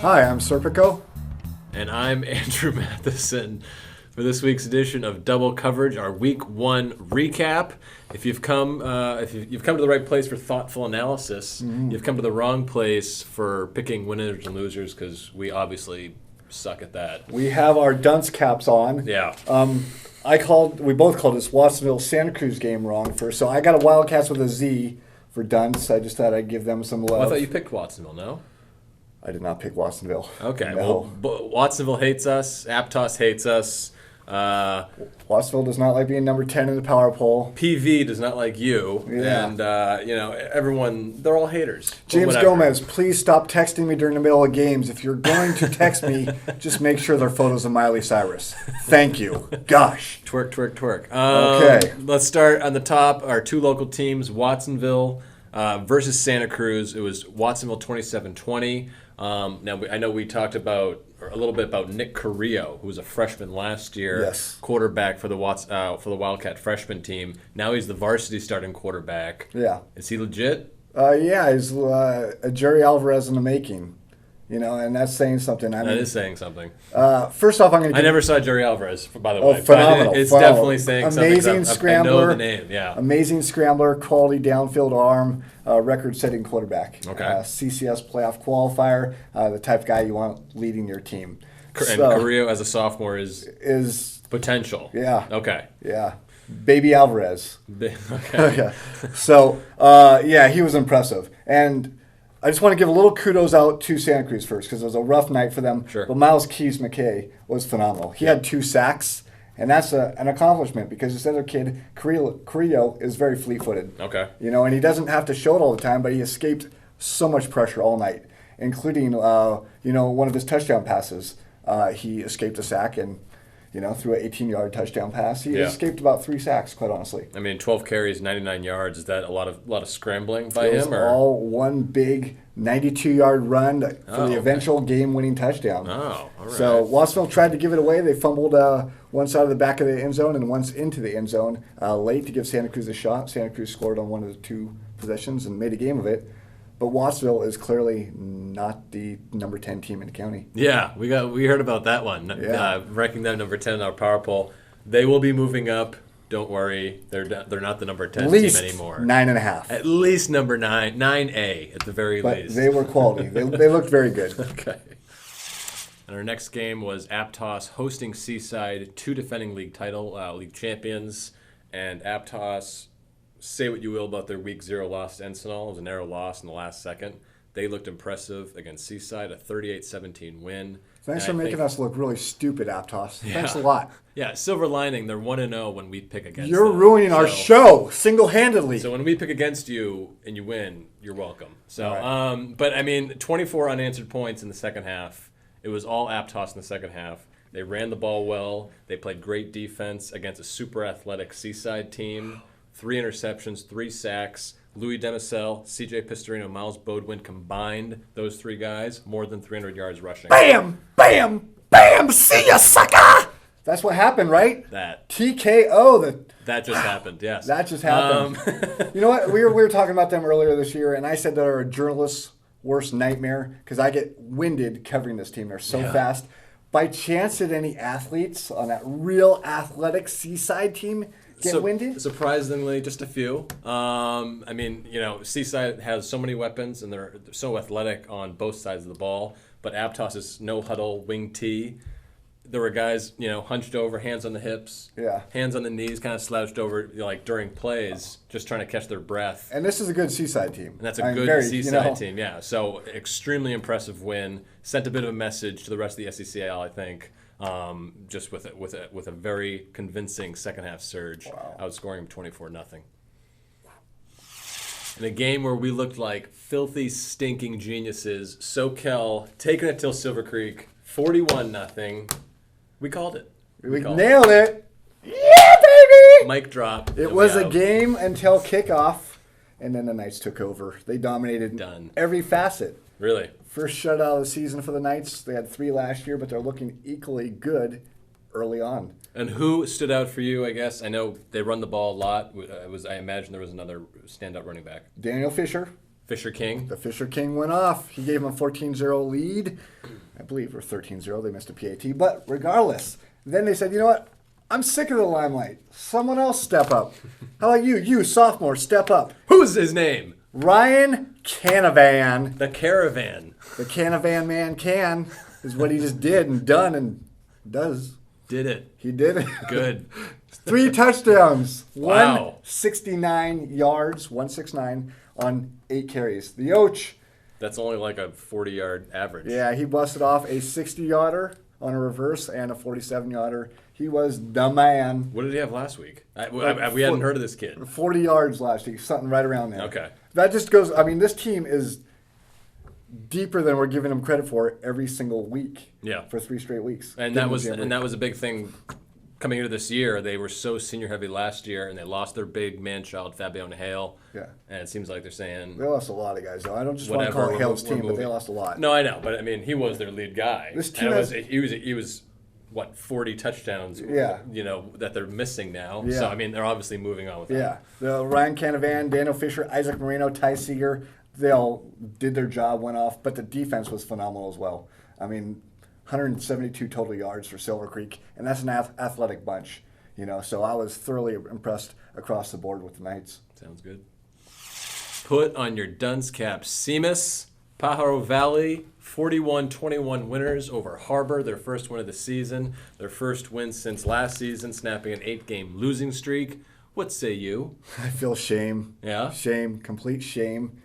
Hi, I'm Serpico. And I'm Andrew Matheson for this week's edition of Double Coverage, our Week 1 recap. If you've come to the right place for thoughtful analysis, you've come to the wrong place for picking winners and losers, because we obviously suck at that. We have our dunce caps on. Yeah. We both called this Watsonville Santa Cruz game wrong first, so I got a Wildcats with a Z for dunce. I just thought I'd give them some love. Well, I thought you picked Watsonville, no? I did not pick Watsonville. Okay, no. Well, Watsonville hates us. Aptos hates us. Watsonville does not like being number 10 in the power poll. PV does not like you. Yeah. And, everyone, they're all haters. James Gomez, please stop texting me during the middle of games. If you're going to text me, just make sure they're photos of Miley Cyrus. Thank you. Gosh. Twerk, twerk, twerk. Okay. Let's start on the top. Our two local teams, Watsonville versus Santa Cruz. It was Watsonville 27-20. Now, I know we talked a little bit about Nick Carrillo, who was a freshman last year, yes, quarterback for the Wildcat freshman team. Now he's the varsity starting quarterback. Yeah. Is he legit? Yeah, he's a Jerry Alvarez in the making. And that's saying something. That is saying something. First off, I'm going to. I never saw Jerry Alvarez, by the way. Phenomenal! But it's phenomenal. definitely saying amazing something. Amazing scrambler. I know the name. Yeah. Amazing scrambler, quality downfield arm, record-setting quarterback. Okay. CCS playoff qualifier, the type of guy you want leading your team. And Carrillo as a sophomore is potential. Yeah. Okay. Yeah. Baby Alvarez. Okay. So, he was impressive. And I just want to give a little kudos out to Santa Cruz first, because it was a rough night for them. Sure. But Miles Keys McKay was phenomenal. He had 2 sacks, and that's an accomplishment, because this other kid, Carrillo, is very fleet-footed. Okay. And he doesn't have to show it all the time, but he escaped so much pressure all night, including, one of his touchdown passes. He escaped a sack and, threw an 18-yard touchdown pass. He escaped about 3 sacks, quite honestly. I mean, 12 carries, 99 yards. Is that a lot of scrambling by him? It was all one big 92-yard run for the eventual game-winning touchdown. Oh, all right. So Watsonville tried to give it away. They fumbled one side of the back of the end zone and once into the end zone late to give Santa Cruz a shot. Santa Cruz scored on one of the 2 possessions and made a game of it. But Watsonville is clearly not the number 10 team in the county. Yeah, we heard about that one. Yeah. Ranking them number 10 in our power poll. They will be moving up. Don't worry, they're not the number 10 team anymore. 9.5. At least number 9, 9A at the very least. But they were quality. They looked very good. Okay. And our next game was Aptos hosting Seaside, 2 defending league league champions, and Aptos. Say what you will about their Week 0 loss to Encinal. It was a narrow loss in the last second. They looked impressive against Seaside, a 38-17 win. Thanks for making us look really stupid, Aptos. Yeah. Thanks a lot. Yeah, silver lining, they're 1-0 when we pick against You're them. ruining our show single-handedly. So when we pick against you and you win, you're welcome. So, right. But I mean, 24 unanswered points in the second half. It was all Aptos in the second half. They ran the ball well. They played great defense against a super athletic Seaside team. 3 interceptions, 3 sacks. Louis Demisel, CJ Pistorino, Miles Bodwin combined, those 3 guys, more than 300 yards rushing. Bam! Bam! Bam! See ya, sucker! That's what happened, right? That. TKO. That just happened, yes. That just happened. You know what? We were talking about them earlier this year, and I said they're a journalist's worst nightmare because I get winded covering this team. They're so fast. By chance, did any athletes on that real athletic Seaside team get winded? Surprisingly, just a few. Seaside has so many weapons, and they're so athletic on both sides of the ball. But Aptos is no huddle, wing T. There were guys, hunched over, hands on the hips, hands on the knees, kind of slouched over, during plays, just trying to catch their breath. And this is a good Seaside team. And that's a good Seaside team, yeah. So extremely impressive win. Sent a bit of a message to the rest of the SECL, I think. Just with a very convincing second half surge, outscoring them 24-0. In a game where we looked like filthy, stinking geniuses, SOQUEL taking it till Silver Creek, 41-0. We called it. We nailed it. Yeah, baby! Mic drop. It was a game until kickoff, and then the Knights took over. They dominated every facet. Really? First shutout of the season for the Knights. They had 3 last year, but they're looking equally good early on. And who stood out for you, I guess? I know they run the ball a lot. I imagine there was another standout running back. Daniel Fisher. Fisher King. The Fisher King went off. He gave him a 14-0 lead. I believe, or 13-0. They missed a PAT. But regardless, then they said, you know what? I'm sick of the limelight. Someone else step up. How about you? You, sophomore, step up. Who's his name? Ryan Canavan. The Caravan. The Canavan man can is what he just did and done and does. Did it. He did it. Good. 3 touchdowns. Wow. 169 yards, 169 on 8 carries. The Oach. That's only like a 40-yard average. Yeah, he busted off a 60-yarder on a reverse and a 47-yarder. He was the man. What did he have last week? We hadn't heard of this kid. 40 yards last week, something right around there. Okay. That just goes, I mean, this team is deeper than we're giving them credit for every single week. Yeah. For 3 straight weeks. And that was a big thing coming into this year. They were so senior heavy last year, and they lost their big man child, Fabian Hale. Yeah. And it seems like they're saying They lost a lot of guys, though. I don't just want to call it Hale's team, but they lost a lot. No, I know, but I mean, he was their lead guy. This team he was what, 40 touchdowns? Yeah. You know, that they're missing now. Yeah. So I mean, they're obviously moving on with that. Yeah. The Ryan Canavan, Daniel Fisher, Isaac Moreno, Ty Seeger, they all did their job, went off, but the defense was phenomenal as well. I mean, 172 total yards for Silver Creek, and that's an athletic bunch, you know. So I was thoroughly impressed across the board with the Knights. Sounds good. Put on your dunce cap. Seimas, Pajaro Valley, 41-21 winners over Harbor, their first win of the season, their first win since last season, snapping an 8-game losing streak. What say you? I feel shame. Yeah? Shame, complete shame.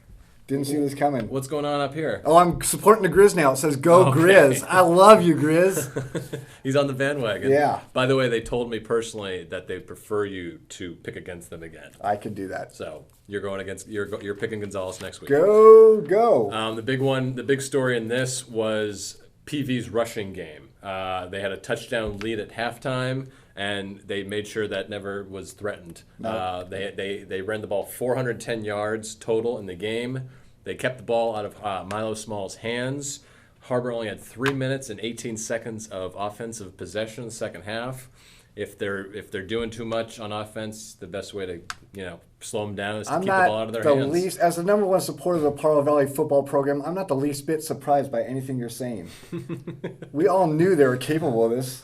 Didn't see this coming. What's going on up here? Oh, I'm supporting the Grizz now. It says, go Okay. Grizz. I love you, Grizz. He's on the bandwagon. Yeah. By the way, they told me personally that they prefer you to pick against them again. I could do that. So you're going against you're picking Gonzalez next week. Go, go. The big story in this was PV's rushing game. They had a touchdown lead at halftime, and they made sure that never was threatened. No. They ran the ball 410 yards total in the game. They kept the ball out of Milo Small's hands. Harbor only had 3 minutes and 18 seconds of offensive possession in the second half. If they're doing too much on offense, the best way to slow them down is to keep the ball out of their hands. As the number one supporter of the Pajaro Valley football program, I'm not the least bit surprised by anything you're saying. We all knew they were capable of this.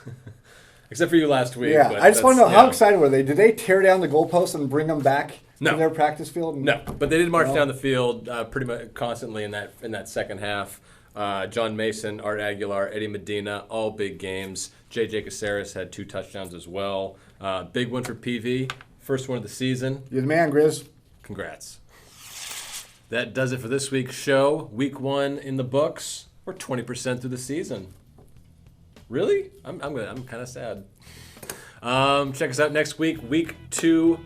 Except for you last week. Yeah, but I just want to know, yeah. how excited were they? Did they tear down the goalposts and bring them back to their practice field? No, but they did march down the field pretty much constantly in that second half. John Mason, Art Aguilar, Eddie Medina, all big games. J.J. Caceres had 2 touchdowns as well. Big win for PV. First one of the season. You're the man, Grizz. Congrats. That does it for this week's show. Week 1 in the books. We're 20% through the season. Really? I'm kind of sad. Check us out next week. Week 2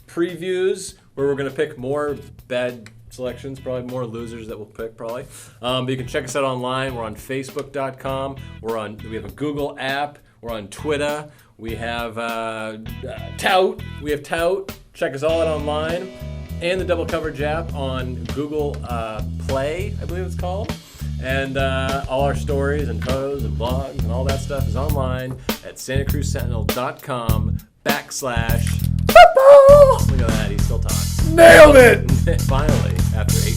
previews, where we're going to pick more bad selections, probably more losers that we'll pick probably. But you can check us out online. We're on Facebook.com. We have a Google app. We're on Twitter. We have Tout. We have Tout. Check us all out online. And the Double Coverage app on Google Play, I believe it's called. And all our stories and photos and blogs and all that stuff is online at santacruzsentinel.com/football. Look at that, he still talks. Nailed it! Finally, after 8